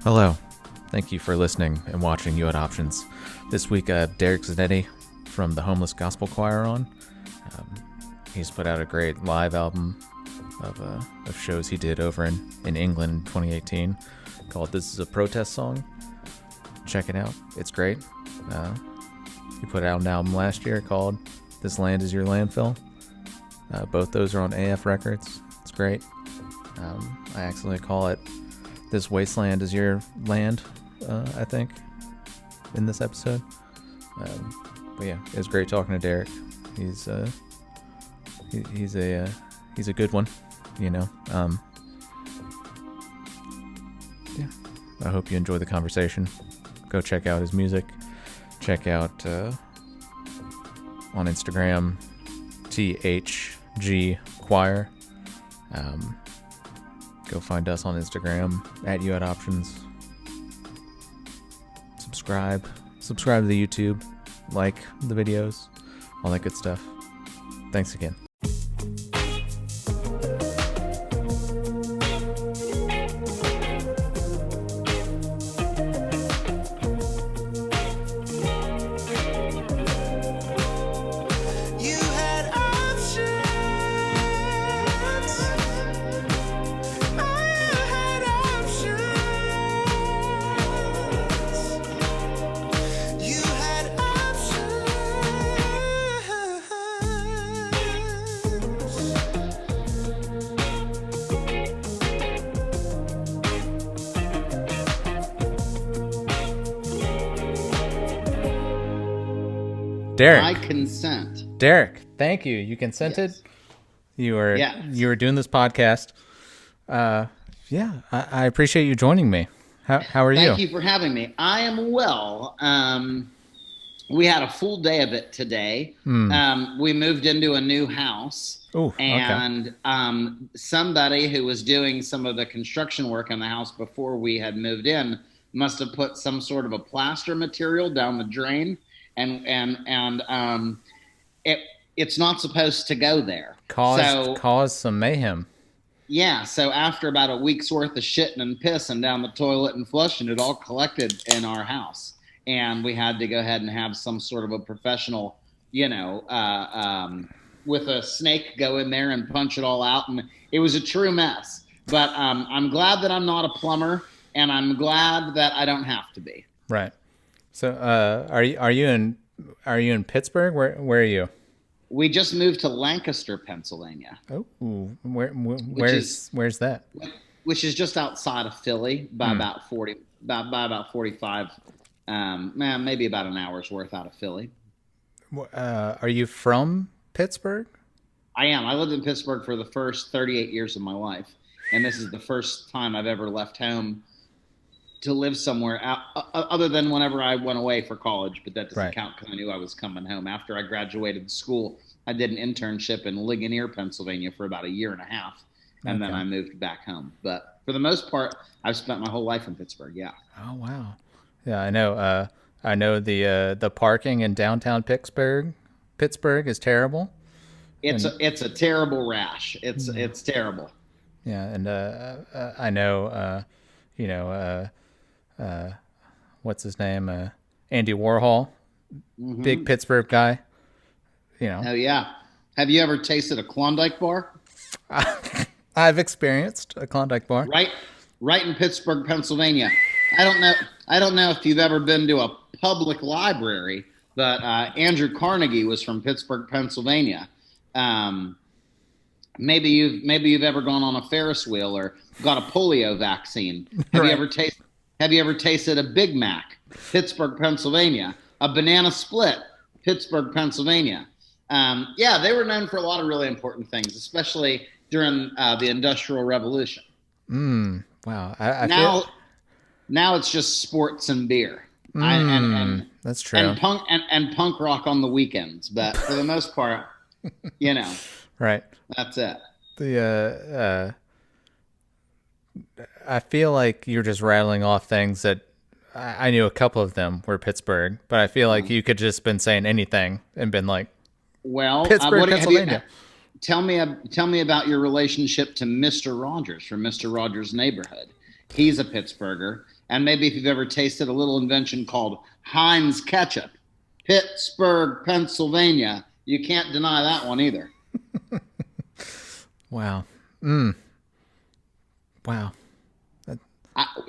Hello. Thank you for listening and watching Youhadoptions. This week, Derek Zanetti from the Homeless Gospel Choir on. He's put out a great live album of shows he did over in England in 2018 called This Is a Protest Song. Check it out. It's great. He put out an album last year called This Land Is Your Landfill. Both those are on AF Records. It's great. I accidentally call it This Wasteland Is Your Land, I think, in this episode. But yeah, it was great talking to Derek. He's a good one, you know. Yeah, I hope you enjoy the conversation. Go check out his music. Check out on Instagram, THG Choir. Go find us on Instagram at youhadoptions. Subscribe to the YouTube, like the videos, all that good stuff. Thanks again. Derek. I consent. Derek, thank you. You consented. Yes. You were doing this podcast. I appreciate you joining me. How are you? Thank you for having me. I am well. We had a full day of it today. We moved into a new house. Ooh, and somebody who was doing some of the construction work in the house before we had moved in must have put some sort of a plaster material down the drain. And it's not supposed to go there. Cause some mayhem. Yeah, so after about a week's worth of shitting and pissing down the toilet and flushing, it all collected in our house. And we had to go ahead and have some sort of a professional, with a snake go in there and punch it all out. And it was a true mess. But I'm glad that I'm not a plumber, and I'm glad that I don't have to be. Right. So, are you in Pittsburgh? Where are you? We just moved to Lancaster, Pennsylvania. Oh, where's that? Which is just outside of Philly by about 45, maybe about an hour's worth out of Philly. Are you from Pittsburgh? I am. I lived in Pittsburgh for the first 38 years of my life, and this is the first time I've ever left home to live somewhere other than whenever I went away for college, but that doesn't count because I knew I was coming home. After I graduated school, I did an internship in Ligonier, Pennsylvania for about a year and a half, and then I moved back home. But for the most part, I've spent my whole life in Pittsburgh, yeah. Oh, wow. Yeah, I know. I know the parking in downtown Pittsburgh is terrible. It's a terrible rash. It's terrible. Yeah, and I know, what's his name? Andy Warhol, big Pittsburgh guy. Oh yeah. Have you ever tasted a Klondike bar? I've experienced a Klondike bar. Right in Pittsburgh, Pennsylvania. I don't know if you've ever been to a public library, but Andrew Carnegie was from Pittsburgh, Pennsylvania. Maybe you've ever gone on a Ferris wheel or got a polio vaccine. Have you ever tasted a Big Mac? Pittsburgh, Pennsylvania. A banana split? Pittsburgh, Pennsylvania. They were known for a lot of really important things, especially during the Industrial Revolution. Wow. Now it's just sports and beer. That's true. And punk rock on the weekends, but for the most part, right. That's it. I feel like you're just rattling off things that I knew a couple of them were Pittsburgh, but I feel like you could just been saying anything and been like, well, Pittsburgh, Pennsylvania. Tell me about your relationship to Mr. Rogers from Mr. Rogers' Neighborhood. He's a Pittsburgher. And maybe if you've ever tasted a little invention called Heinz ketchup, Pittsburgh, Pennsylvania, you can't deny that one either. Wow. Wow.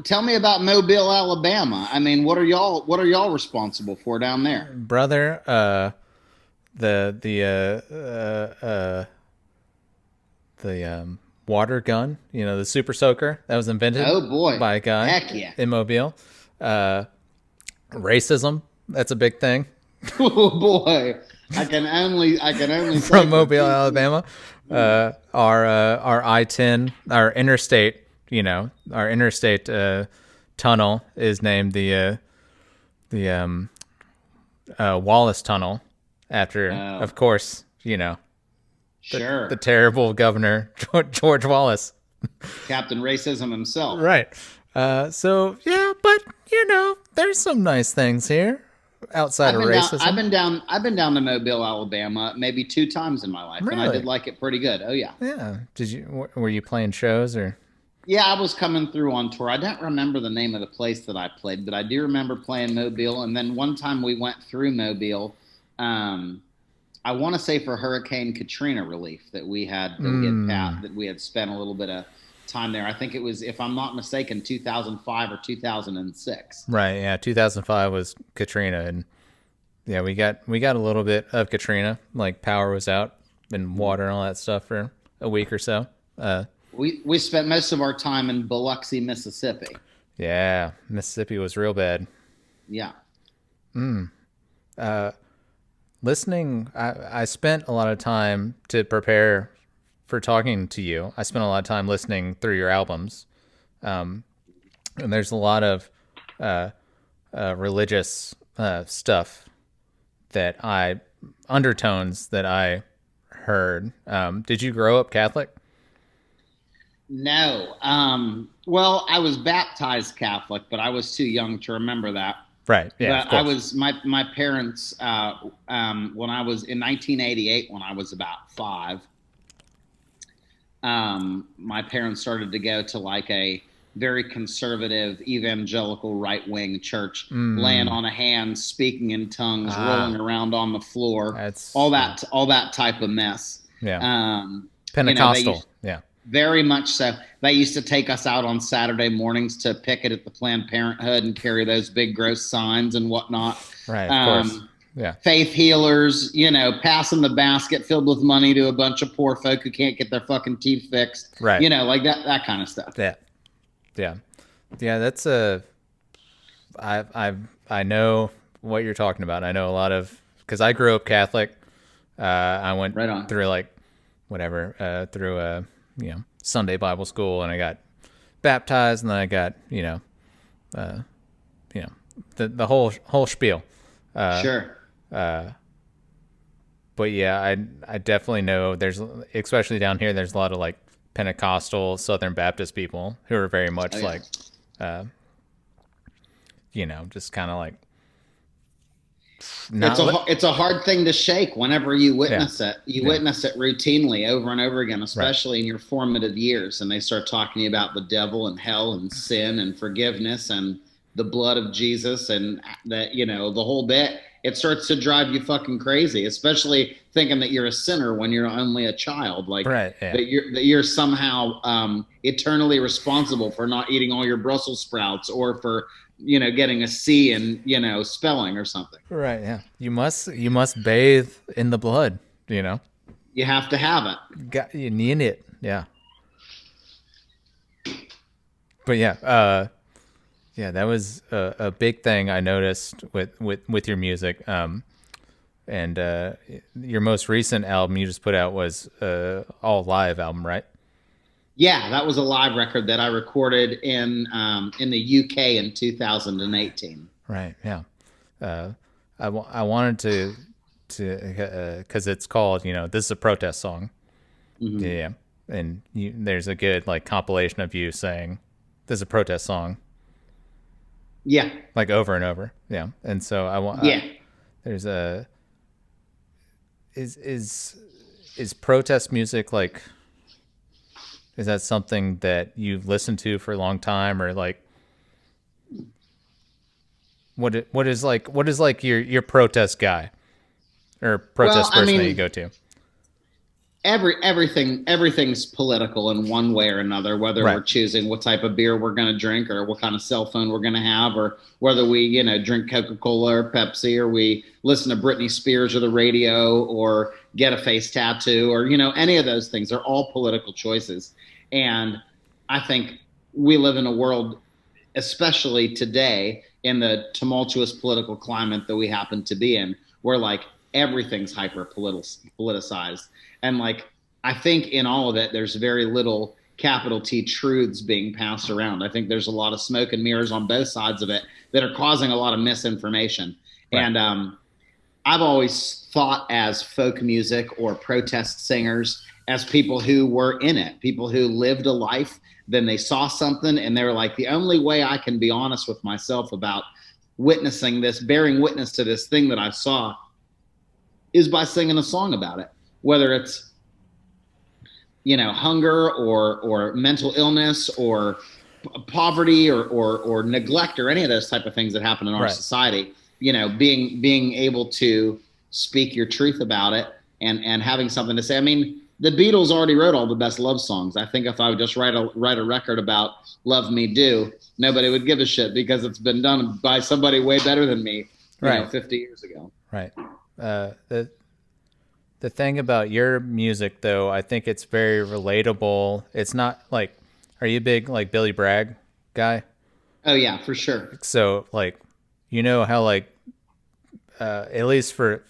Tell me about Mobile, Alabama. I mean, what are y'all responsible for down there? Brother, the water gun, the super soaker that was invented Oh boy. by a guy Heck yeah. in Mobile. Racism, that's a big thing. Oh boy. I can only From Mobile, Alabama. Our I-10, our interstate, tunnel is named the Wallace Tunnel after, of course, sure, the terrible governor George Wallace, Captain Racism himself. right? So yeah, but there's some nice things here outside of racism. I've been down to Mobile, Alabama, maybe 2 times in my life, and I Really? did like it pretty good. Oh yeah. Yeah. Were you playing shows or? Yeah, I was coming through on tour. I don't remember the name of the place that I played, but I do remember playing Mobile. And then one time we went through Mobile. I want to say for Hurricane Katrina relief that we had spent a little bit of time there. I think it was, if I'm not mistaken, 2005 or 2006. Right. Yeah. 2005 was Katrina, and yeah, we got a little bit of Katrina. Like power was out and water and all that stuff for a week or so. We spent most of our time in Biloxi, Mississippi. Yeah, Mississippi was real bad. Yeah. Listening, I spent a lot of time to prepare for talking to you. I spent a lot of time listening through your albums. And there's a lot of religious stuff undertones that I heard. Did you grow up Catholic? No. Well, I was baptized Catholic, but I was too young to remember that. Right. Yeah. But I was my parents when I was in 1988 when I was about 5. My parents started to go to like a very conservative evangelical right wing church, laying on a hand, speaking in tongues, rolling around on the floor, all that type of mess. Yeah. Pentecostal. Yeah. Very much so. They used to take us out on Saturday mornings to picket at the Planned Parenthood and carry those big gross signs and whatnot. Right, of course. Yeah. Faith healers, passing the basket filled with money to a bunch of poor folk who can't get their fucking teeth fixed. Right. Like that kind of stuff. Yeah. Yeah. Yeah, that's I know what you're talking about. I know a lot of, because I grew up Catholic. I went through through Sunday Bible school, and I got baptized, and then I got the whole spiel. Sure. But yeah, I definitely know there's, especially down here, there's a lot of like Pentecostal Southern Baptist people who are very much just kind of like. It's a hard thing to shake whenever you witness it. You witness it routinely over and over again, especially in your formative years. And they start talking about the devil and hell and sin and forgiveness and the blood of Jesus and that, the whole bit. It starts to drive you fucking crazy, especially thinking that you're a sinner when you're only a child. Like that you're somehow eternally responsible for not eating all your Brussels sprouts or for getting a C in, spelling or something. Right. Yeah. You must bathe in the blood, You have to have it. You need it. Yeah. But yeah, that was a big thing I noticed with your music. And your most recent album you just put out was all live album, right? Yeah, that was a live record that I recorded in the UK in 2018. Right. Yeah. I wanted to because it's called, this is a protest song. Mm-hmm. Yeah. And there's a good like compilation of you saying this is a protest song. Yeah. Like over and over. Yeah. And so I want. Yeah. There's a. Is protest music like? Is that something that you've listened to for a long time, or like what is like your protest guy or Well, protest I person that you mean, go to? everything's political in one way or another, whether Right. we're choosing what type of beer we're going to drink or what kind of cell phone we're going to have, or whether we, drink Coca-Cola or Pepsi, or we listen to Britney Spears or the radio, or get a face tattoo, or any of those things are all political choices. And I think we live in a world, especially today, in the tumultuous political climate that we happen to be in, where like everything's hyper politicized. And like, I think in all of it, there's very little capital T truths being passed around. I think there's a lot of smoke and mirrors on both sides of it that are causing a lot of misinformation. Right. And I've always thought as folk music or protest singers as people who were in it, people who lived a life, then they saw something and they were like, the only way I can be honest with myself about witnessing this, bearing witness to this thing that I saw, is by singing a song about it, whether it's hunger or mental illness or poverty or neglect or any of those type of things that happen in our society. Being able to speak your truth about it and having something to say. I mean, the Beatles already wrote all the best love songs. I think if I would just write a record about Love Me Do, nobody would give a shit because it's been done by somebody way better than me, 50 years ago. Right. The thing about your music, though, I think it's very relatable. It's not like, are you a big like Billy Bragg guy? Oh yeah, for sure. So like, how like, at least for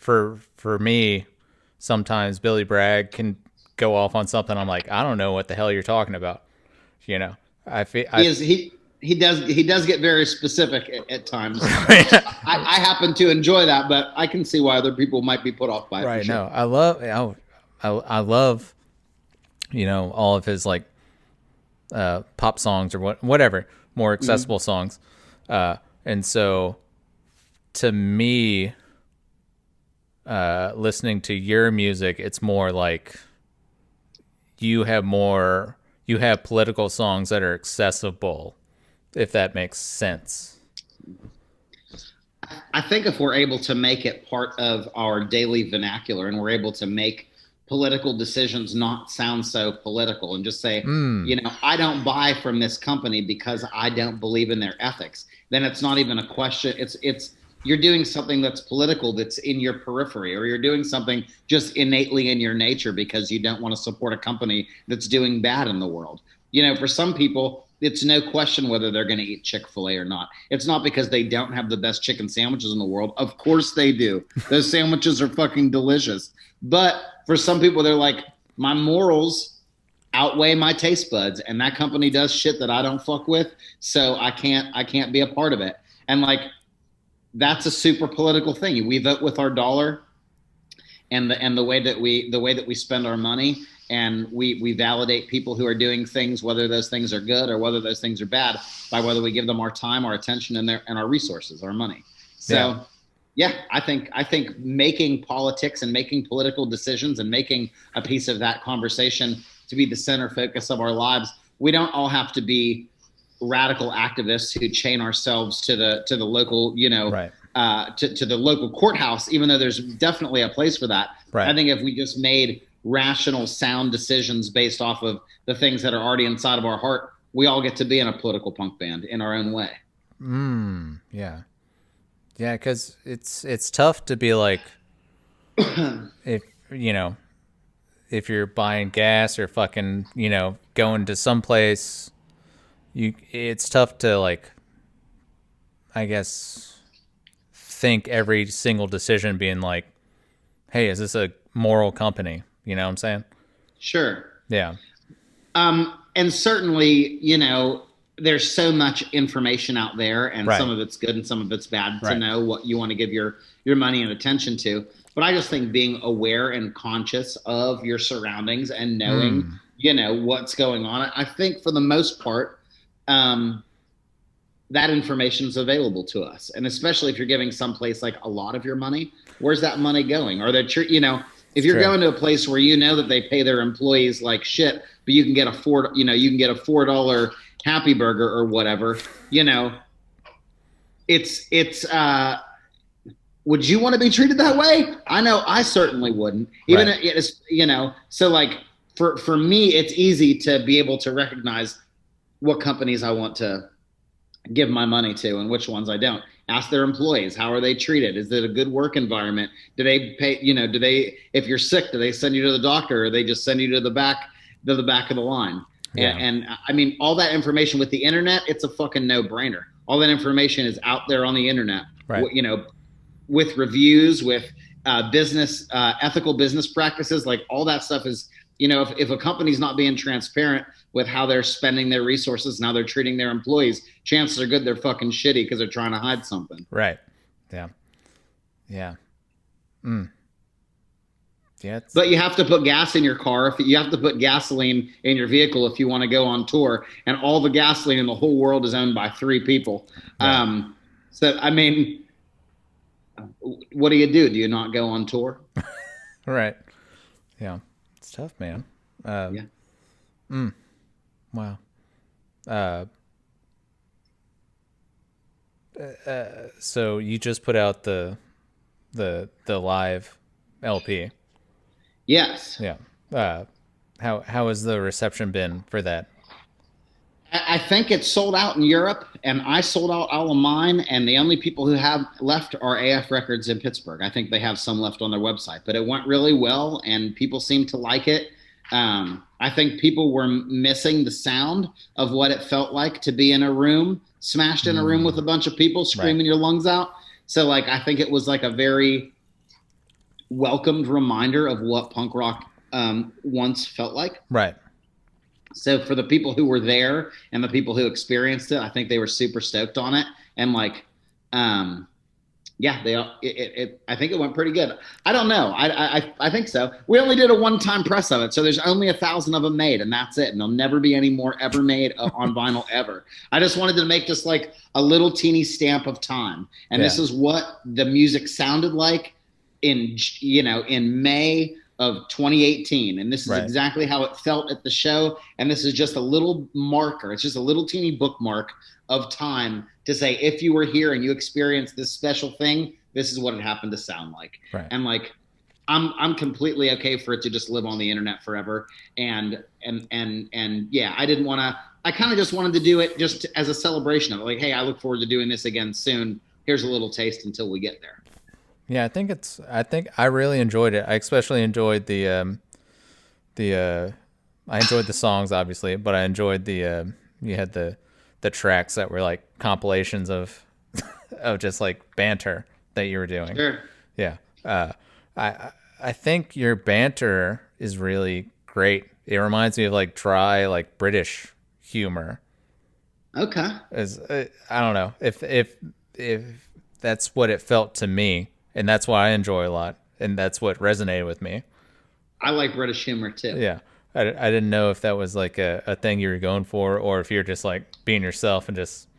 me, sometimes Billy Bragg can go off on something. I'm like, I don't know what the hell you're talking about. He does get very specific at times. I happen to enjoy that, but I can see why other people might be put off by it. Right. Sure. No, I love, all of his like pop songs or whatever, more accessible songs. And so to me, listening to your music, it's more like you have political songs that are accessible, if that makes sense. I think if we're able to make it part of our daily vernacular and we're able to make political decisions not sound so political and just say, I don't buy from this company because I don't believe in their ethics, then it's not even a question. It's you're doing something that's political, that's in your periphery, or you're doing something just innately in your nature because you don't want to support a company that's doing bad in the world. For some people, it's no question whether they're going to eat Chick-fil-A or not. It's not because they don't have the best chicken sandwiches in the world. Of course they do. Those sandwiches are fucking delicious. But for some people, they're like, my morals outweigh my taste buds, and that company does shit that I don't fuck with, so I can't be a part of it. And like, that's a super political thing. We vote with our dollar, and the way that we spend our money, and we validate people who are doing things, whether those things are good or whether those things are bad, by whether we give them our time, our attention, and our resources, our money. So I think making politics and making political decisions and making a piece of that conversation to be the center focus of our lives. We don't all have to be radical activists who chain ourselves to the local, to the local courthouse, even though there's definitely a place for that. Right. I think if we just made rational, sound decisions based off of the things that are already inside of our heart, we all get to be in a political punk band in our own way. Yeah. Yeah, because it's tough to be like, if you're buying gas or fucking, going to some place, it's tough to like, I guess, think every single decision being like, hey, is this a moral company? You know what I'm saying? Sure. Yeah. And certainly, there's so much information out there, and some of it's good and some of it's bad to know what you want to give your money and attention to. But I just think being aware and conscious of your surroundings and knowing, what's going on. I think for the most part, that information is available to us. And especially if you're giving someplace like a lot of your money, where's that money going? Are there, If you're going to a place where you know that they pay their employees like shit, but you can get a $4 Happy Burger or whatever, would you want to be treated that way? I know I certainly wouldn't. Even so like for me, it's easy to be able to recognize what companies I want to give my money to and which ones I don't. Ask their employees, how are they treated? Is it a good work environment? Do they pay, if you're sick, do they send you to the doctor, or they just send you to the back of the line? Yeah. And I mean, all that information with the internet, it's a fucking no-brainer. All that information is out there on the internet, right? With reviews, with ethical business practices, like all that stuff is, if a company's not being transparent with how they're spending their resources and how they're treating their employees, chances are good they're fucking shitty because they're trying to hide something. Right. Yeah. Yeah. Yeah. But you have to put gas in your car. You have to put gasoline in your vehicle if you want to go on tour, and all the gasoline in the whole world is owned by 3 people. Right. So, I mean, what do? Do you not go on tour? Right. Yeah. It's tough, man. Yeah. Wow. So you just put out the live LP. Yes. Yeah. How has the reception been for that? I think it's sold out in Europe, and I sold out all of mine, and the only people who have left are AF Records in Pittsburgh. I think they have some left on their website, but it went really well, and people seem to like it. I think people were missing the sound of what it felt like to be in a room, smashed in a room with a bunch of people screaming your lungs out. So, like, I think it was like a very welcomed reminder of what punk rock once felt like. Right. So for the people who were there and the people who experienced it, I think they were super stoked on it. And like, I think it went pretty good. I don't know. I think so. We only did a one-time press of it, so there's only 1,000 of them made, and that's it. And there'll never be any more ever made on vinyl ever. I just wanted to make this like a little teeny stamp of time, and this is what the music sounded like in May of 2018, and this is exactly how it felt at the show. And this is just a little marker. It's just a little teeny bookmark of time to say, if you were here and you experienced this special thing, this is what it happened to sound like. Right. And like, I'm completely okay for it to just live on the internet forever. And yeah, I didn't want to. I kind of just wanted to do it just as a celebration of it. Like, hey, I look forward to doing this again soon. Here's a little taste until we get there. Yeah, I think I really enjoyed it. I especially enjoyed I enjoyed the songs, obviously, but I enjoyed you had the tracks that were like compilations of just like banter that you were doing. Sure. Yeah. I think your banter is really great. It reminds me of like dry, like British humor. Okay. I don't know if that's what it felt to me. And that's why I enjoy a lot, and that's what resonated with me. I like British humor too. Yeah, I didn't know if that was like a thing you were going for, or if you're just like being yourself and just.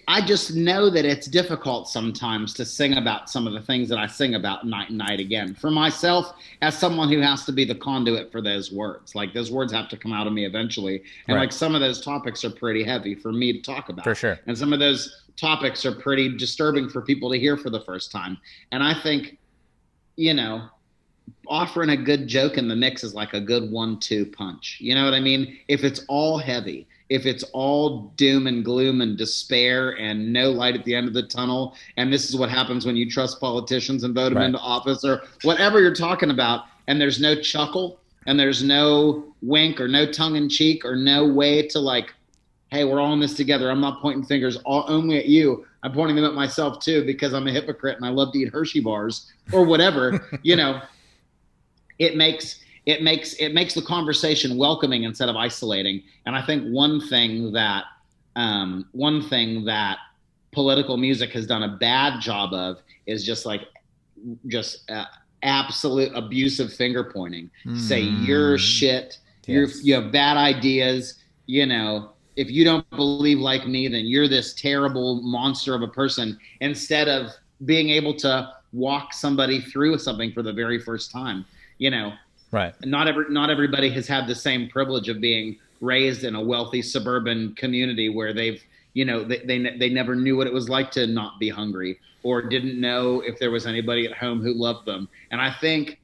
I just know that it's difficult sometimes to sing about some of the things that I sing about night and night again. For myself, as someone who has to be the conduit for those words, like those words have to come out of me eventually, and like some of those topics are pretty heavy for me to talk about. For sure, and some of those topics are pretty disturbing for people to hear for the first time. And I think, offering a good joke in the mix is like a good 1-2 punch. You know what I mean? If it's all heavy, if it's all doom and gloom and despair and no light at the end of the tunnel, and this is what happens when you trust politicians and vote them into office, or whatever you're talking about, and there's no chuckle and there's no wink or no tongue in cheek or no way to like, hey, we're all in this together. I'm not pointing fingers only at you. I'm pointing them at myself too, because I'm a hypocrite and I love to eat Hershey bars or whatever. It makes the conversation welcoming instead of isolating. And I think one thing that political music has done a bad job of is just absolute abusive finger pointing. Say you're shit. Yes. You have bad ideas. If you don't believe like me, then you're this terrible monster of a person, instead of being able to walk somebody through something for the very first time. Right. Not everybody has had the same privilege of being raised in a wealthy suburban community where they've, they never knew what it was like to not be hungry, or didn't know if there was anybody at home who loved them. And I think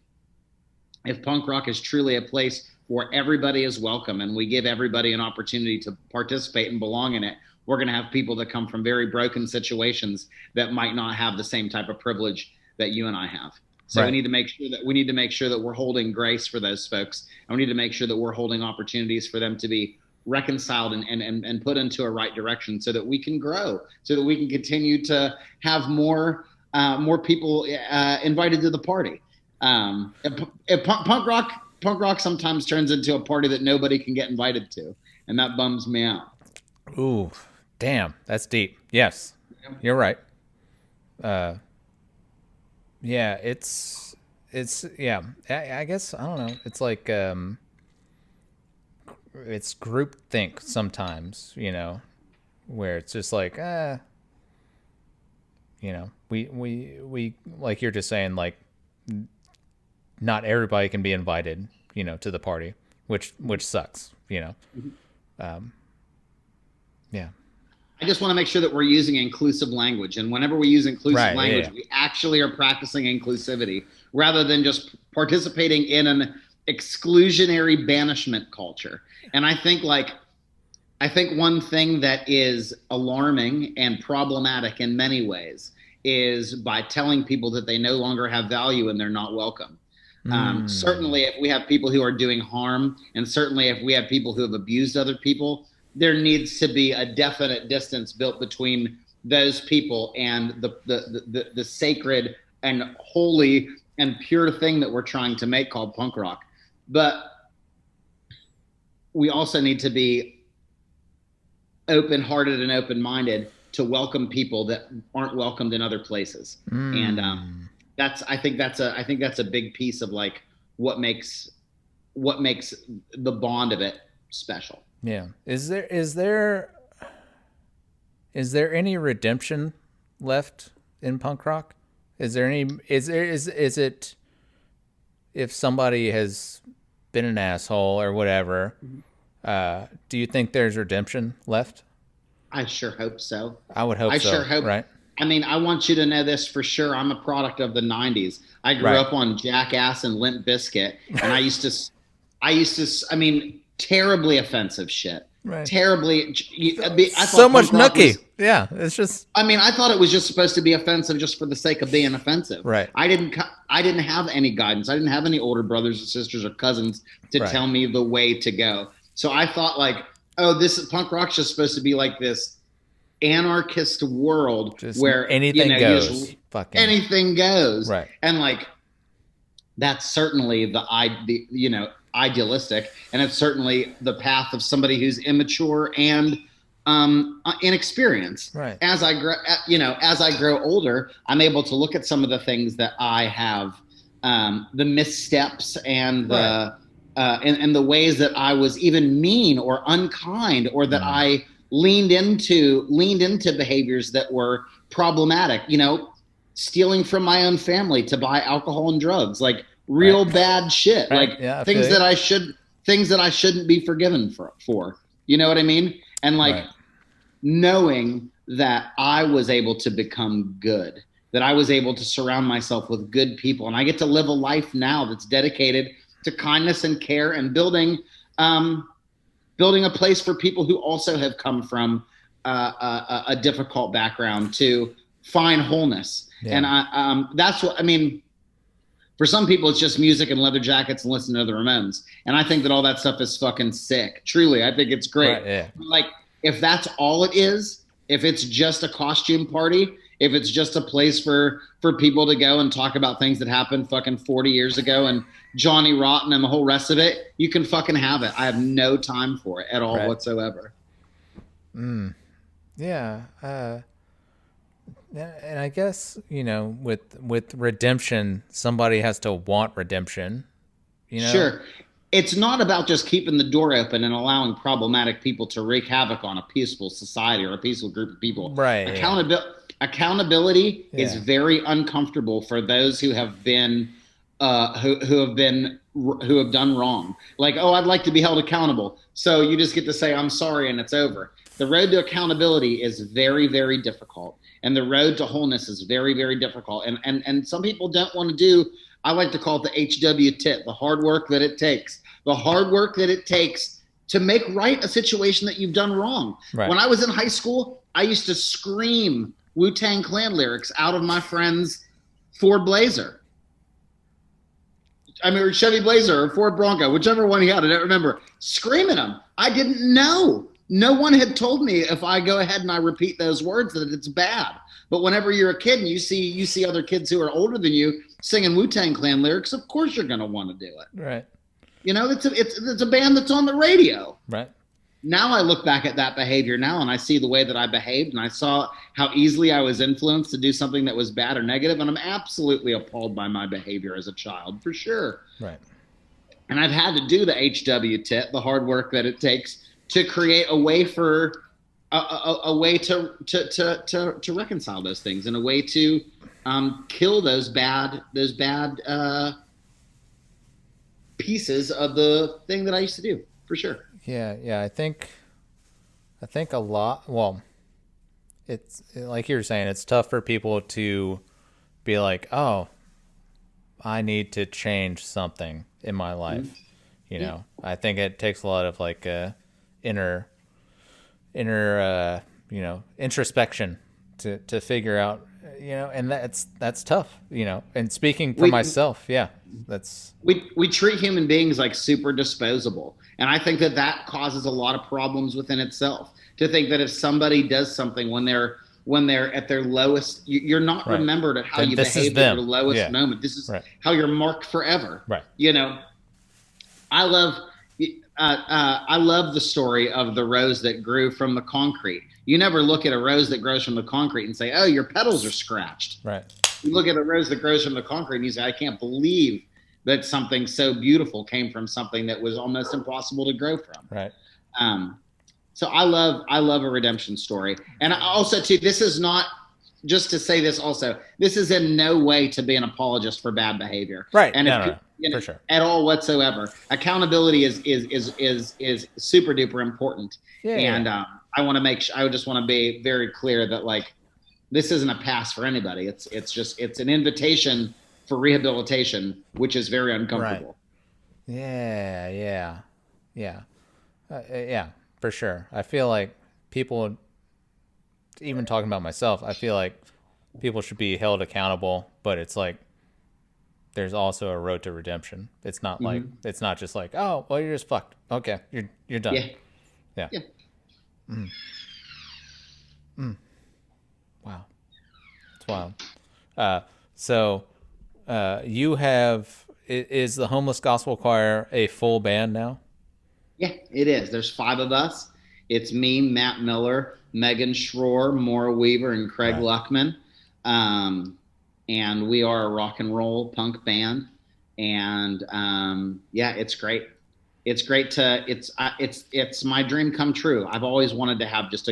if punk rock is truly a place where everybody is welcome and we give everybody an opportunity to participate and belong in it, we're going to have people that come from very broken situations that might not have the same type of privilege that you and I have. So right. we need to make sure that we're holding grace for those folks. And we need to make sure that we're holding opportunities for them to be reconciled and put into a right direction, so that we can grow, so that we can continue to have more people invited to the party. If punk rock sometimes turns into a party that nobody can get invited to, and that bums me out. Ooh, damn, that's deep. Yes, you're right. Yeah, it's yeah. I guess, I don't know. It's like it's groupthink sometimes, where it's just like, we like you're just saying, like, not everybody can be invited, to the party, which sucks, Mm-hmm. Yeah. I just want to make sure that we're using inclusive language. And whenever we use inclusive language, we actually are practicing inclusivity rather than just participating in an exclusionary banishment culture. And I think one thing that is alarming and problematic in many ways is by telling people that they no longer have value and they're not welcome. Certainly if we have people who are doing harm, and certainly if we have people who have abused other people, there needs to be a definite distance built between those people and the sacred and holy and pure thing that we're trying to make called punk rock. But we also need to be open-hearted and open-minded to welcome people that aren't welcomed in other places. And I think that's a big piece of like what makes the bond of it special. Yeah. Is there any redemption left in punk rock? Is it if somebody has been an asshole or whatever, do you think there's redemption left? I sure hope so. I would hope so. I sure hope. Right. I mean, I want you to know this for sure. I'm a product of the 90s. I grew up on Jackass and Limp Bizkit, and I used to, terribly offensive shit. Right. Terribly. I so much nookie. Yeah. It's just. I thought it was just supposed to be offensive just for the sake of being offensive. Right. I didn't have any guidance. I didn't have any older brothers or sisters or cousins to tell me the way to go. So I thought this punk rock's just supposed to be like this anarchist world just where anything goes. Anything goes. Right. And that's certainly the idealistic, and it's certainly the path of somebody who's immature and inexperienced. Right. As I grow older, I'm able to look at some of the things that I have, the missteps and and the ways that I was even mean or unkind, or that I leaned into behaviors that were problematic. Stealing from my own family to buy alcohol and drugs, real bad shit, things that I shouldn't be forgiven for. You know what I mean? And knowing that I was able to become good, that I was able to surround myself with good people, and I get to live a life now that's dedicated to kindness and care and building a place for people who also have come from a difficult background to find wholeness. Yeah. And that's what for some people, it's just music and leather jackets and listening to the Ramones. And I think that all that stuff is fucking sick. Truly, I think it's great. Right, yeah. If that's all it is, if it's just a costume party, if it's just a place for people to go and talk about things that happened fucking 40 years ago and Johnny Rotten and the whole rest of it, you can fucking have it. I have no time for it at all whatsoever. Yeah. And I guess, with redemption, somebody has to want redemption. Sure. it's not about just keeping the door open and allowing problematic people to wreak havoc on a peaceful society or a peaceful group of people. Right. Accountability is Yeah. very uncomfortable for those who have been who have done wrong. Like, oh, I'd like to be held accountable. So you just get to say, I'm sorry, and it's over. The road to accountability is very, very difficult. And the road to wholeness is very, very difficult. And some people don't want to do, I like to call it the HW-TIT, the hard work that it takes. The hard work that it takes to make right a situation that you've done wrong. Right. When I was in high school, I used to scream Wu-Tang Clan lyrics out of my friend's Ford Blazer. I mean, or Chevy Blazer or Ford Bronco, whichever one he had, I don't remember, screaming them. I didn't know. No one had told me if I go ahead and I repeat those words that it's bad. But whenever you're a kid and you see other kids who are older than you singing Wu-Tang Clan lyrics, of course you're going to want to do it. Right. You know, it's a band that's on the radio. Right. Now I look back at that behavior now and I see the way that I behaved and I saw how easily I was influenced to do something that was bad or negative, and I'm absolutely appalled by my behavior as a child, for sure. Right. And I've had to do the HW-TIT, the hard work that it takes to create a way for a way to reconcile those things and a way to kill those bad pieces of the thing that I used to do, for sure. Yeah. I think a lot. Well, it's like you were saying. It's tough for people to be like, "Oh, I need to change something in my life." Mm-hmm. You know, I think it takes a lot of like inner introspection to figure out. You know, and that's tough. You know, and speaking for myself, yeah, that's we treat human beings like super disposable. And I think that causes a lot of problems within itself. To think that if somebody does something when they're at their lowest, you're not remembered at how you behaved at your lowest moment. This is how you're marked forever. Right. You know, I love the story of the rose that grew from the concrete. You never look at a rose that grows from the concrete and say, "Oh, your petals are scratched." Right. You look at a rose that grows from the concrete and you say, "I can't believe that something so beautiful came from something that was almost impossible to grow from." Right. So I love a redemption story. And also too, this is not just to say this also, this is in no way to be an apologist for bad behavior. Right. And for sure. At all whatsoever. Accountability is super duper important. Yeah. And I just want to be very clear that like, this isn't a pass for anybody. It's an invitation for rehabilitation, which is very uncomfortable. Right. Yeah, for sure. I feel like people, even talking about myself, I feel like people should be held accountable, but it's like there's also a road to redemption. It's not like it's not just like, oh, well, you're just fucked. Okay, you're done. Yeah. Wow, it's wild. So. You have, is the Homeless Gospel Choir a full band now? Yeah, it is. There's 5 of us. It's me, Matt Miller, Megan Schroer, Maura Weaver, and Craig Luckman. And we are a rock and roll punk band. And it's great. It's great it's my dream come true. I've always wanted to have just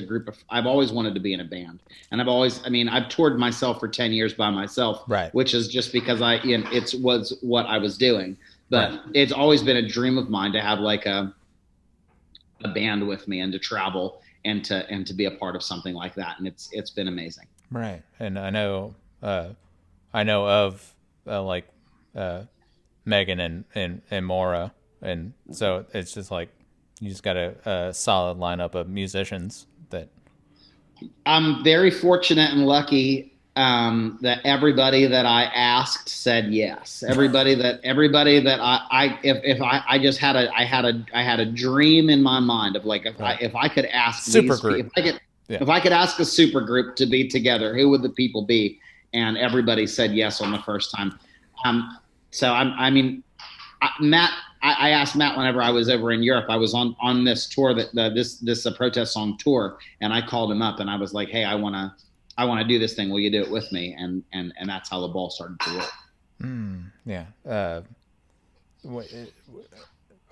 I've always wanted to be in a band. And I've toured myself for 10 years by myself, which is just because it was what I was doing. But it's always been a dream of mine to have like a band with me and to travel and to be a part of something like that. And it's been amazing. Right. And I know of Megan and Maura. And so it's just like you just got a solid lineup of musicians that. I'm very fortunate and lucky that everybody that I asked said yes. Everybody that I just had a dream in my mind of like if I could ask if I could ask a super group to be together, who would the people be? And everybody said yes on the first time. Matt. I asked Matt whenever I was over in Europe. I was on this tour this protest song tour, and I called him up and I was like, "Hey, I want to do this thing. Will you do it with me?" And that's how the ball started to roll. Yeah.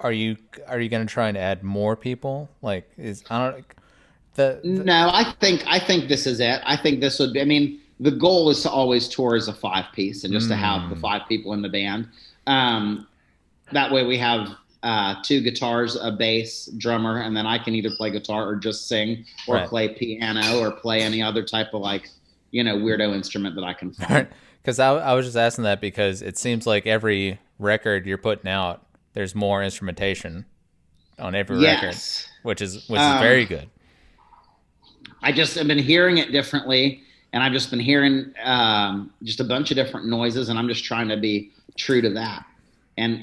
are you going to try and add more people? Like, is I don't the No, I think this is it. I think this would be. I mean, the goal is to always tour as a five piece and just to have the five people in the band. Um, that way we have two guitars, a bass, drummer, and then I can either play guitar or just sing or right. play piano or play any other type of like, weirdo instrument that I can find. Because I was just asking that because it seems like every record you're putting out, there's more instrumentation on every record, Yes. which is very good. I just have been hearing it differently, and I've just been hearing just a bunch of different noises, and I'm just trying to be true to that. And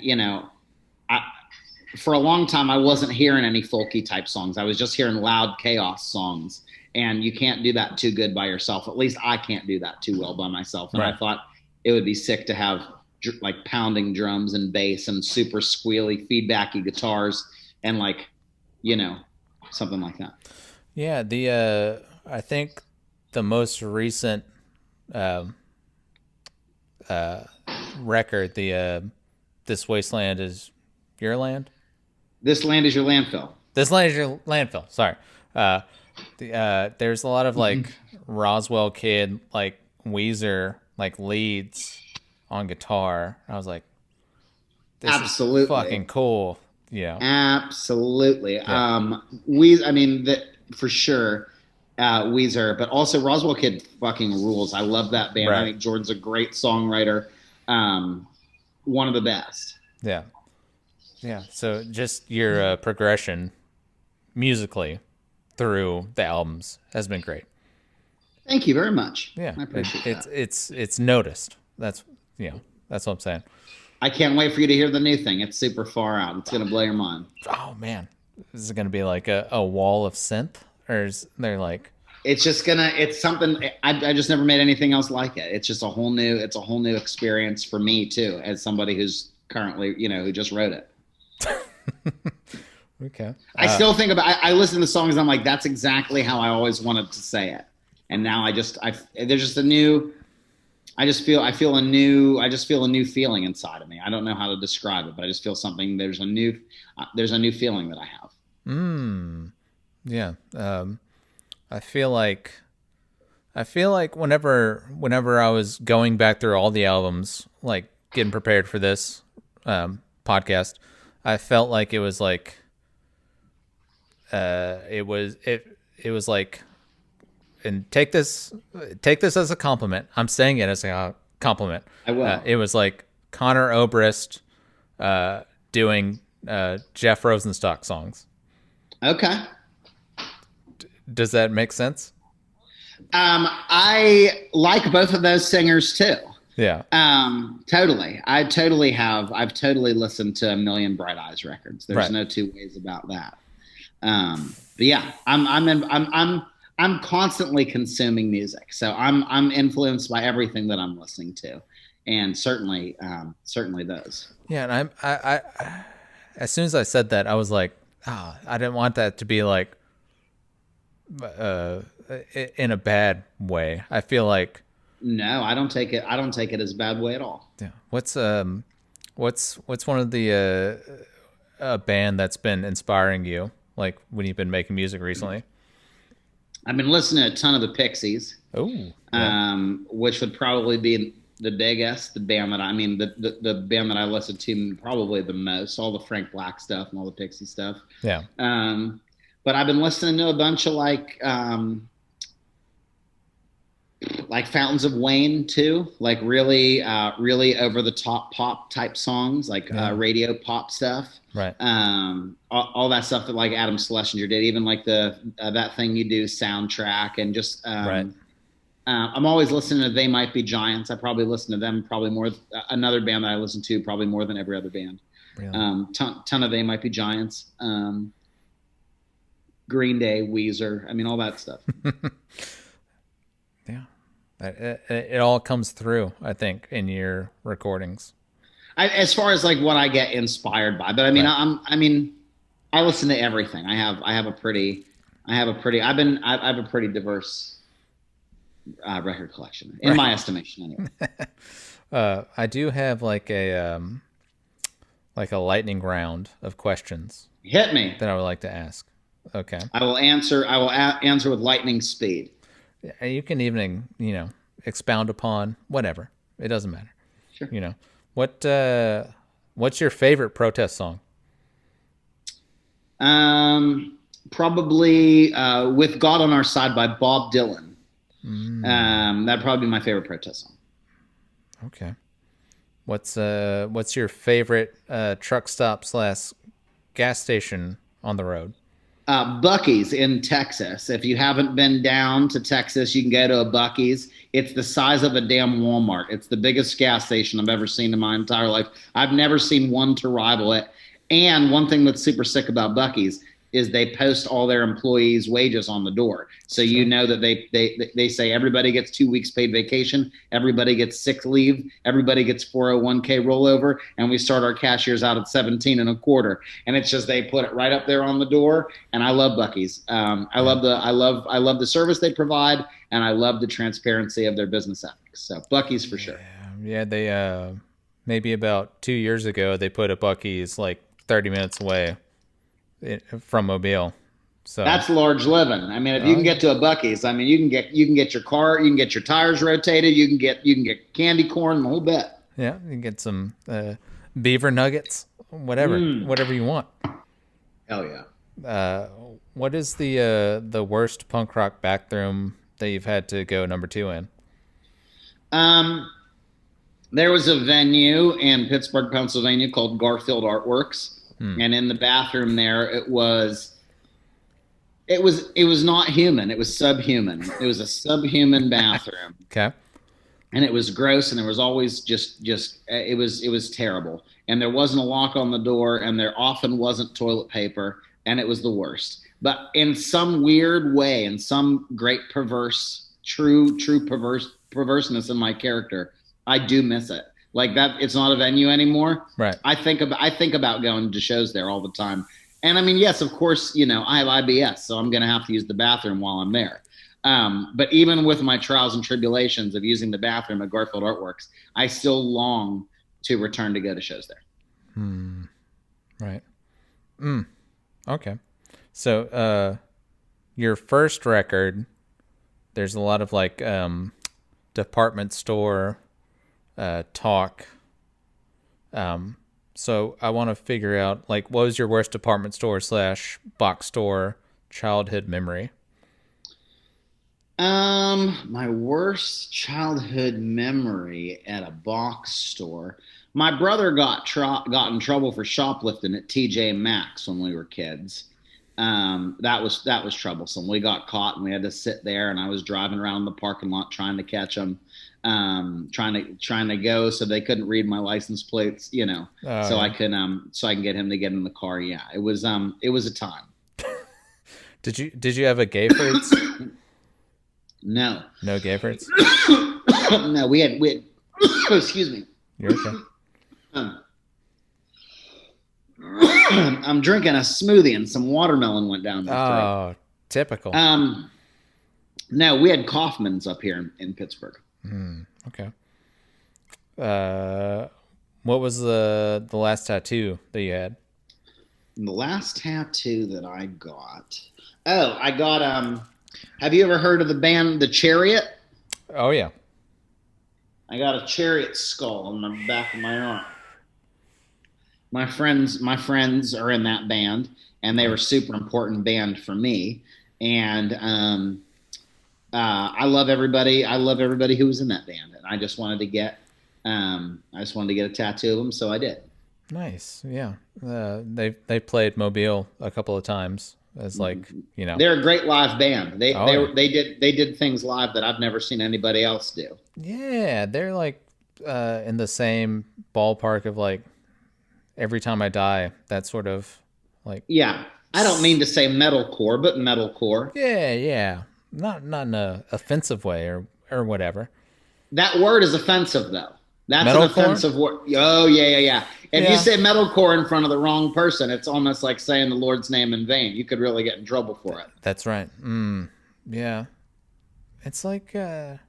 for a long time, I wasn't hearing any folky type songs. I was just hearing loud chaos songs, and you can't do that too good by yourself. At least I can't do that too well by myself. And right. I thought it would be sick to have like pounding drums and bass and super squealy, feedbacky guitars and something like that. Yeah, I think the most recent record, This Wasteland Is Your Land? This Land Is Your Landfill. This Land Is Your Landfill, sorry. There's a lot of like Roswell Kid, like Weezer, like leads on guitar. I was like, this Absolutely. is fucking cool. Yeah. Absolutely. Yeah. For sure, Weezer, but also Roswell Kid fucking rules. I love that band. Right. I think Jordan's a great songwriter. One of the best. Yeah. Yeah. So just your progression musically through the albums has been great. Thank you very much. Yeah. I appreciate that. It's noticed. That's what I'm saying. I can't wait for you to hear the new thing. It's super far out. It's going to blow your mind. Oh man. Is it going to be like a wall of synth, or is there like? It's something. I just never made anything else like it. It's just a whole new experience for me too, as somebody who's currently, who just wrote it. Okay. I still think about. I listen to songs and I'm like, that's exactly how I always wanted to say it. And now there's just a new. I just feel a new feeling inside of me. I don't know how to describe it, but I just feel something. There's a new feeling that I have. Yeah. I feel like whenever I was going back through all the albums, like getting prepared for this podcast, I felt like it was like it was like, and take this as a compliment. I'm saying it as a compliment. I will. It was like Connor Oberst doing Jeff Rosenstock songs. Okay. Does that make sense? I like both of those singers too. Yeah. Totally. I've totally listened to a million Bright Eyes records. There's right. no two ways about that. But yeah, I'm constantly consuming music, so I'm influenced by everything that I'm listening to, and certainly those. Yeah, and I as soon as I said that, I was like, I didn't want that to be like in a bad way. I feel like no, I don't take it as a bad way at all. Yeah. What's one of the band that's been inspiring you, like when you've been making music recently? I've been listening to a ton of the Pixies. Oh. Yeah. Which would probably be the biggest, the band that I listen to probably the most, all the Frank Black stuff and all the Pixie stuff. Yeah. But I've been listening to a bunch of like Fountains of Wayne too, like really over the top pop type songs, like radio pop stuff. Right. All that stuff that like Adam Schlesinger did, even like the That Thing You Do soundtrack, and just right. I'm always listening to They Might Be Giants. I probably listen to them probably more. Another band that I listen to probably more than every other band. Really? Ton of They Might Be Giants. Green Day, Weezer. I mean, all that stuff. Yeah. It all comes through, I think, in your recordings. As far as like what I get inspired by, but I mean, right. I listen to everything. I have a pretty diverse record collection in my estimation, anyway. I do have like like a lightning round of questions Hit me. that I would like to ask. Okay. I will answer. Answer with lightning speed. You can even, expound upon whatever. It doesn't matter. Sure. What's your favorite protest song? Probably "With God on Our Side" by Bob Dylan. That'd probably be my favorite protest song. Okay. What's your favorite truck stop / gas station on the road? Buc-ee's in Texas. If you haven't been down to Texas, you can go to a Buc-ee's. It's the size of a damn Walmart. It's the biggest gas station I've ever seen in my entire life. I've never seen one to rival it. And one thing that's super sick about Buc-ee's is they post all their employees' wages on the door. So you know that they say everybody gets 2 weeks paid vacation, everybody gets sick leave, everybody gets 401k rollover, and we start our cashiers out at 17 and a quarter. And it's just they put it right up there on the door. And I love Buc-ee's. I love the service they provide, and I love the transparency of their business ethics. So Buc-ee's for sure. Yeah, they maybe about 2 years ago they put a Buc-ee's like 30 minutes away from Mobile. So that's large living. I mean, if you can get to a Buc-ee's, I mean, you can get your car, you can get your tires rotated, you can get candy corn, the whole bit. Yeah, you can get some beaver nuggets, whatever you want. Hell yeah. What is the worst punk rock bathroom that you've had to go number 2 in? There was a venue in Pittsburgh, Pennsylvania called Garfield Artworks. And in the bathroom there, it was not human. It was subhuman. It was a subhuman bathroom. Okay. And it was gross, and there was always it was terrible. And there wasn't a lock on the door, and there often wasn't toilet paper, and it was the worst. But in some weird way, in some great perverseness in my character, I do miss it. Like that, it's not a venue anymore. Right. I think about going to shows there all the time. And I mean, yes, of course, I have IBS, so I'm going to have to use the bathroom while I'm there. But even with my trials and tribulations of using the bathroom at Garfield Artworks, I still long to return to go to shows there. Right. Okay. So, your first record, there's a lot of like department store talk. So I want to figure out, like, what was your worst department store / box store childhood memory? My worst childhood memory at a box store. My brother got in trouble for shoplifting at TJ Maxx when we were kids. That was troublesome. We got caught and we had to sit there, and I was driving around the parking lot trying to catch them. Trying to go so they couldn't read my license plates, so I can get him to get in the car. Yeah, it was a time. Did you have a Gayfords? No Gayfords. No, we had excuse me. You're okay. I'm drinking a smoothie and some watermelon went down my throat. Oh, typical. No, we had Kaufman's up here in Pittsburgh. Okay. What was the last tattoo that you had? The last tattoo that I got. Oh, I got have you ever heard of the band The Chariot? Oh yeah. I got a chariot skull on the back of my arm. My friends are in that band, and they were a super important band for me. And I love everybody. I love everybody who was in that band, and I just wanted to get a tattoo of them, so I did. Nice, yeah. They played Mobile a couple of times as like They're a great live band. They did things live that I've never seen anybody else do. Yeah, they're like in the same ballpark of like Every Time I Die. That sort of like. Yeah, I don't mean to say metalcore, but metalcore. Yeah. Not in a offensive way or whatever. That word is offensive, though. That's metalcore? An offensive word. Oh, yeah. If you say metalcore in front of the wrong person, it's almost like saying the Lord's name in vain. You could really get in trouble for it. That's right. Yeah. It's like, it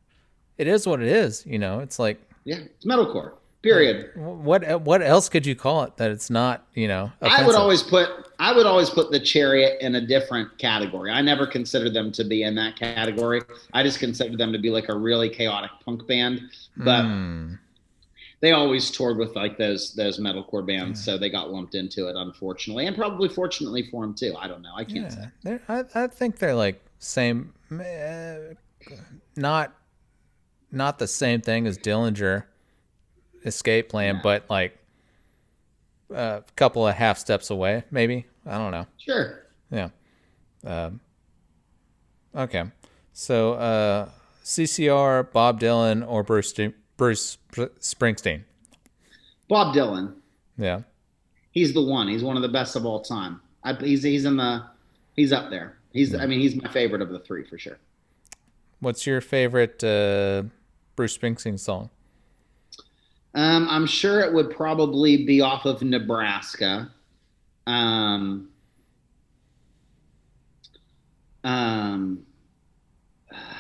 is what it is, It's like. Yeah, it's metalcore. Period. What else could you call it that it's not, offensive? I would always put the Chariot in a different category. I never considered them to be in that category. I just considered them to be like a really chaotic punk band. But they always toured with like those metalcore bands, so they got lumped into it, unfortunately, and probably fortunately for them too. I don't know. I can't say. I think they're like same, not the same thing as Dillinger Escape Plan, but like a couple of half steps away, maybe. I don't know. Sure. Yeah. Okay. So CCR, Bob Dylan, or Bruce Springsteen? Bob Dylan. Yeah. He's the one. He's one of the best of all time. He's up there. He's my favorite of the three for sure. What's your favorite Bruce Springsteen song? I'm sure it would probably be off of Nebraska.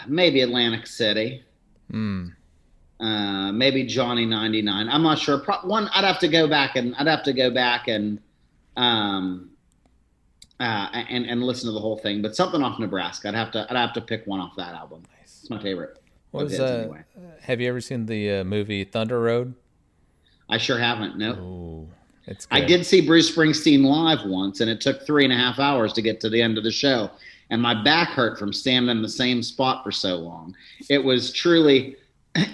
Maybe Atlantic City. Maybe Johnny 99. I'm not sure. I'd have to go back and listen to the whole thing. But something off Nebraska. I'd have to pick one off that album. Nice. It's my favorite. Anyway. Have you ever seen the movie Thunder Road? I sure haven't. No. Ooh, it's good. I did see Bruce Springsteen live once, and it took 3.5 hours to get to the end of the show. And my back hurt from standing in the same spot for so long. It was truly,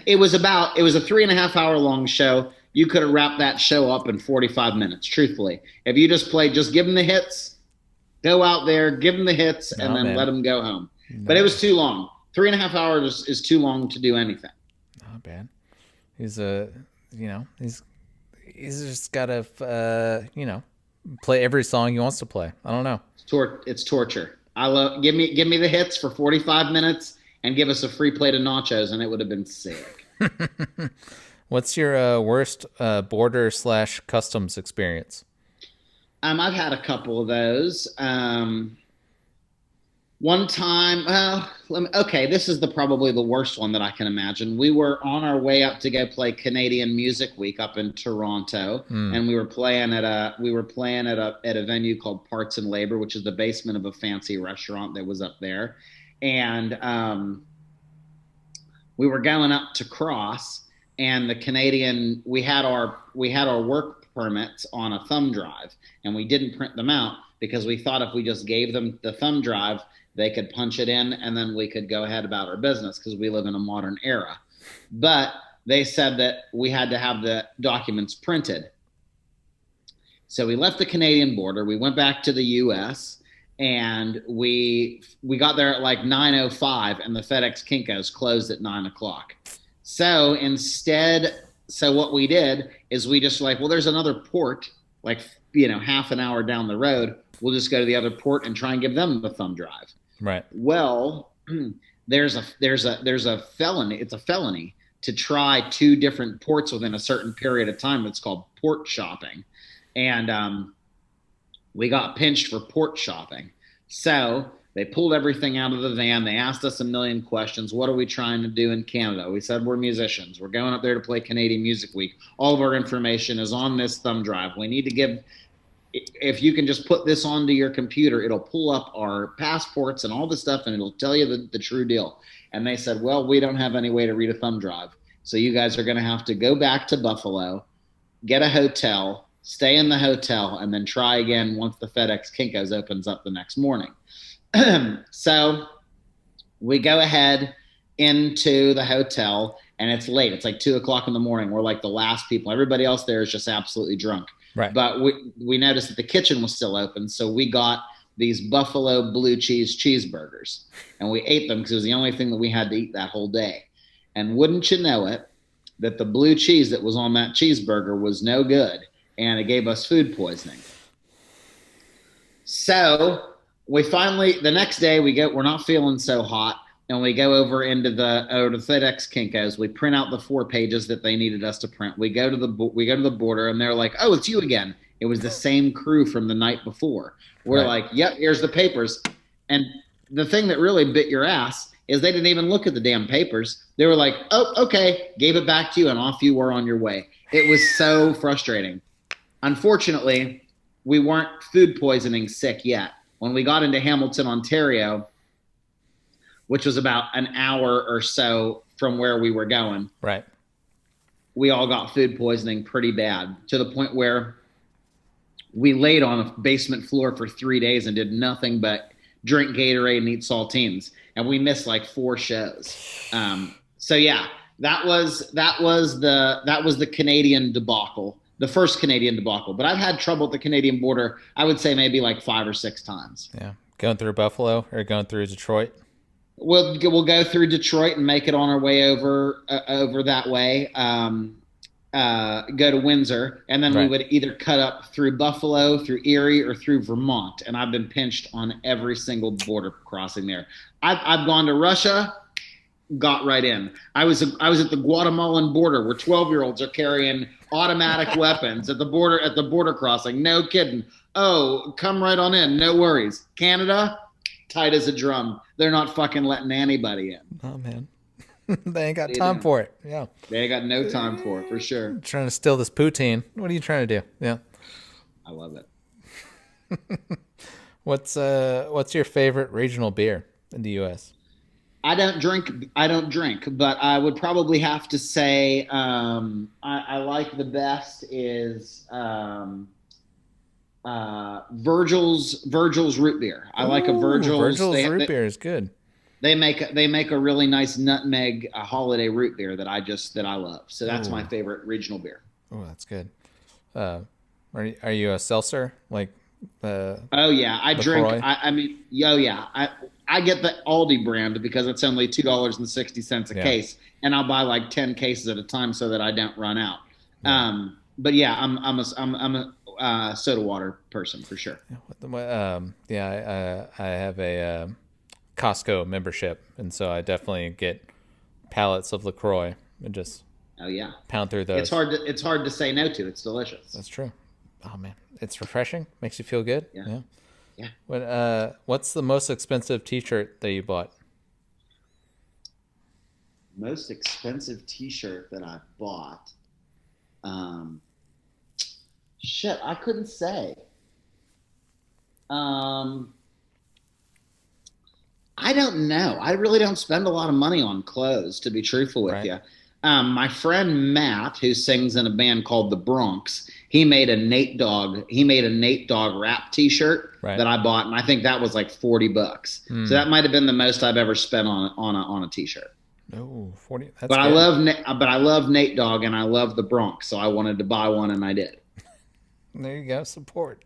it was a 3.5 hour long show. You could have wrapped that show up in 45 minutes, truthfully. If you just give them the hits, go out there, give them the hits, and then let them go home. No. But it was too long. 3.5 hours is too long to do anything. Not bad. He's just got to, play every song he wants to play. I don't know. It's torture. Give me the hits for 45 minutes and give us a free plate of nachos, and it would have been sick. What's your worst border/customs experience? I've had a couple of those. One time, this is probably the worst one that I can imagine. We were on our way up to go play Canadian Music Week up in Toronto, and we were playing at a venue called Parts and Labor, which is the basement of a fancy restaurant that was up there, and we were going up to cross, and the Canadian we had our work permits on a thumb drive, and we didn't print them out because we thought if we just gave them the thumb drive, they could punch it in and then we could go ahead about our business because we live in a modern era. But they said that we had to have the documents printed. So we left the Canadian border. We went back to the U.S. and we got there at like 9:05 and the FedEx Kinko's closed at 9 o'clock. So what we did is we just there's another port half an hour down the road. We'll just go to the other port and try and give them the thumb drive. Right. Well, there's a felony. It's a felony to try two different ports within a certain period of time. It's called port shopping. And we got pinched for port shopping. So they pulled everything out of the van. They asked us a million questions. What are we trying to do in Canada? We said we're musicians. We're going up there to play Canadian Music Week. All of our information is on this thumb drive. We need to give... If you can just put this onto your computer, it'll pull up our passports and all the stuff, and it'll tell you the true deal. And they said, well, we don't have any way to read a thumb drive. So you guys are going to have to go back to Buffalo, get a hotel, stay in the hotel, and then try again once the FedEx Kinko's opens up the next morning. So we go ahead into the hotel, and it's late. It's like 2 o'clock in the morning. We're like the last people. Everybody else there is just absolutely drunk. Right. But we noticed that the kitchen was still open, so we got these buffalo blue cheese cheeseburgers, and we ate them because it was the only thing that we had to eat that whole day. And wouldn't you know it, that the blue cheese that was on that cheeseburger was no good, and it gave us food poisoning. So we finally, the next day, we're not feeling so hot, and we go over into the FedEx Kinko's. We print out the 4 pages that they needed us to print. We go to the border, and they're like, "Oh, it's you again." It was the same crew from the night before. We're like, "Yep, here's the papers." And the thing that really bit your ass is they didn't even look at the damn papers. They were like, "Oh, okay," gave it back to you, and off you were on your way. It was so frustrating. Unfortunately, we weren't food poisoning sick yet. When we got into Hamilton, Ontario, which was about an hour or so from where we were going, Right. we all got food poisoning pretty bad, to the point where we laid on a basement floor for 3 days and did nothing but drink Gatorade and eat saltines. And we missed like 4 shows. So yeah, that was the Canadian debacle, the first Canadian debacle. But I've had trouble at the Canadian border, I would say maybe like 5 or 6 times. Yeah. Going through Buffalo or going through Detroit? We'll go through Detroit and make it on our way over that way. Go to Windsor, and then we would either cut up through Buffalo, through Erie, or through Vermont. And I've been pinched on every single border crossing there. I've gone to Russia, got right in. I was at the Guatemalan border where 12-year-olds are carrying automatic weapons at the border crossing. No kidding. Oh, come right on in. No worries. Canada, tight as a drum. They're not fucking letting anybody in. Oh man. They ain't got time for it. Yeah. They ain't got no time for it, for sure. Trying to steal this poutine. What are you trying to do? Yeah. I love it. What's your favorite regional beer in the US? I don't drink, but I would probably have to say I like the best is Virgil's root beer. I like a Virgil's root beer is good. They make a really nice nutmeg holiday root beer that I love. So that's my favorite regional beer. Oh, that's good. Are you a seltzer like? Oh yeah, I drink. I get the Aldi brand because it's only $2.60 a case, and I'll buy like 10 cases at a time so that I don't run out. Yeah. But yeah, I'm a soda water person for sure. I have a Costco membership, and so I definitely get pallets of LaCroix and just pound through those. It's hard to say no to. It's delicious. That's true. Oh man, it's refreshing. Makes you feel good. Yeah. What's the most expensive T-shirt that you bought? Most expensive T-shirt that I bought. Shit, I couldn't say. I don't know. I really don't spend a lot of money on clothes, to be truthful with you. My friend Matt, who sings in a band called The Bronx, he made a Nate Dogg rap T-shirt that I bought, and I think that was like $40. So that might have been the most I've ever spent on a T-shirt. Oh, 40. That's but good. I love Nate Dogg and I love The Bronx, so I wanted to buy one and I did. There you go, support.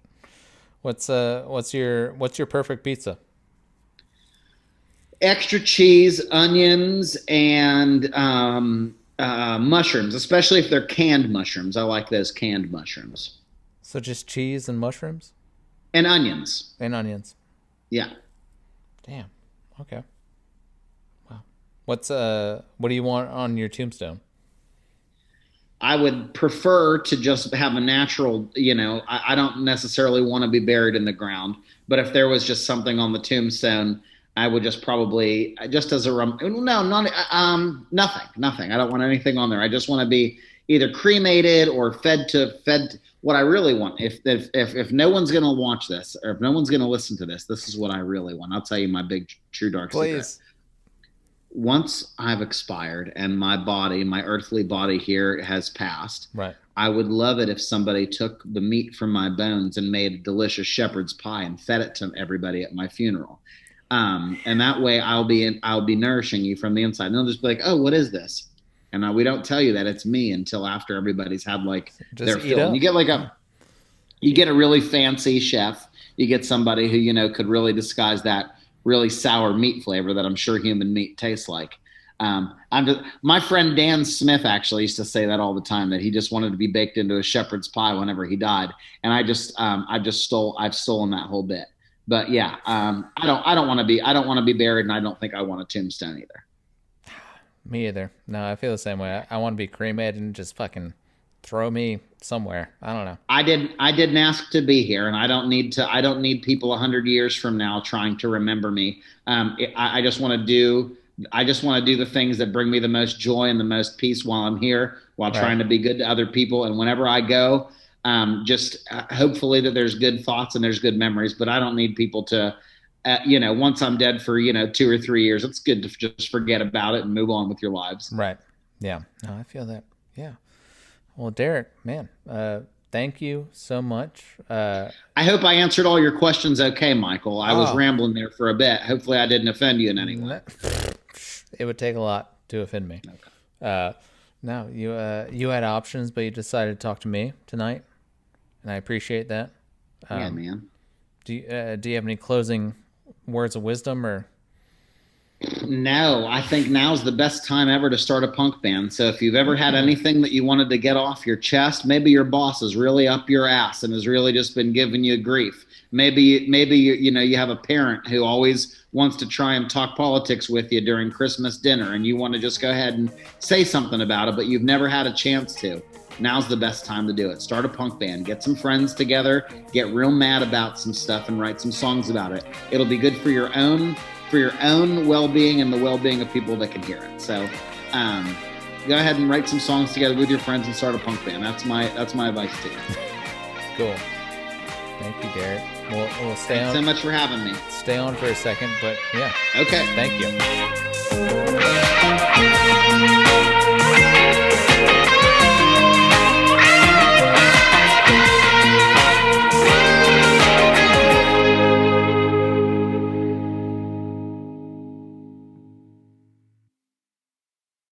What's your perfect pizza? Extra cheese, onions, and mushrooms, especially if they're canned mushrooms. I like those canned mushrooms. So just cheese and mushrooms? And onions. Yeah. Damn. Okay. Wow. What do you want on your tombstone? I would prefer to just have a natural, I don't necessarily want to be buried in the ground, but if there was just something on the tombstone, I would just probably, just as a nothing. I don't want anything on there. I just want to be either cremated or fed what I really want. If no one's going to watch this, or if no one's going to listen to this, this is what I really want. I'll tell you my big true dark secret. Once I've expired and my earthly body here has passed, I would love it if somebody took the meat from my bones and made a delicious shepherd's pie and fed it to everybody at my funeral. And that way I'll be nourishing you from the inside. And they'll just be like, "Oh, what is this?" And we don't tell you that it's me until after everybody's had like their fill. You get a really fancy chef. You get somebody who, could really disguise that really sour meat flavor that I'm sure human meat tastes like. My friend Dan Smith actually used to say that all the time, that he just wanted to be baked into a shepherd's pie whenever he died. And I've stolen that whole bit. But yeah, I don't want to be buried, and I don't think I want a tombstone either. Me either. No, I feel the same way. I want to be cremated and just fucking throw me somewhere. I don't know. I didn't ask to be here, and I don't need people 100 years from now trying to remember me. I just want to do I just want to do the things that bring me the most joy and the most peace while I'm here, while Right. trying to be good to other people. And whenever I go, just hopefully that there's good thoughts and there's good memories. But I don't need people to, once I'm dead for 2 or 3 years, it's good to just forget about it and move on with your lives. Right. Yeah. No, I feel that. Yeah. Well, Derek, man, thank you so much. I hope I answered all your questions okay, Michael. I was rambling there for a bit. Hopefully I didn't offend you in any way. It would take a lot to offend me. Okay. No, you had options, but you decided to talk to me tonight, and I appreciate that. Yeah, man. Do you have any closing words of wisdom or? No, I think now's the best time ever to start a punk band. So if you've ever had anything that you wanted to get off your chest, maybe your boss is really up your ass and has really just been giving you grief. Maybe you have a parent who always wants to try and talk politics with you during Christmas dinner, and you want to just go ahead and say something about it, but you've never had a chance to. Now's the best time to do it. Start a punk band, get some friends together, get real mad about some stuff and write some songs about it. It'll be good for your own well-being and the well-being of people that can hear it. So go ahead and write some songs together with your friends and start a punk band. That's my advice to you. Cool. Thank you, Derek. We'll stay on. Thanks so much for having me. Stay on for a second, but yeah. Okay. Thank you.